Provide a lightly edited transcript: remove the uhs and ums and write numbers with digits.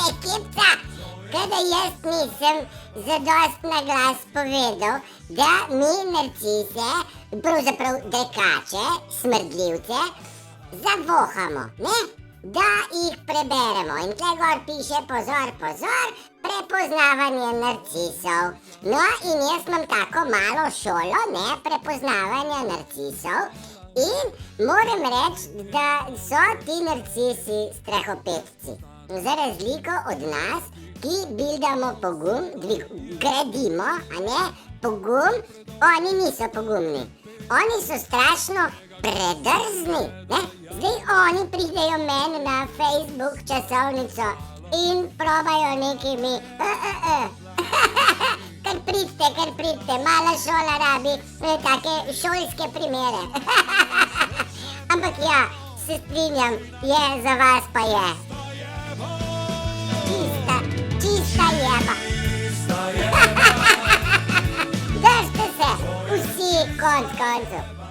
Ekipca, kada jaz nisem zadost na glas povedal, da mi narcise, pravzaprav dekače, smrdljivce, zavohamo, ne? Da jih preberemo. In tle gor piše pozor, pozor, prepoznavanje narcisov. No, in jaz imam tako malo šolo, ne, prepoznavanja narcisov. In moram reči, da so ti narcisi strahopetci. Za razliko od nas, ki bildamo pogum, gradimo, a ne, pogum, oni niso pogumni. Oni so strašno predrzni, ne? Zdaj oni pridejo meni na Facebook časovnico in probajo nekimi kar pridite, mala šola rabi take šolske primere. Ampak ja, se strinjam, je za vas pa je. Čista jeba. Držite se, vsi konc koncev.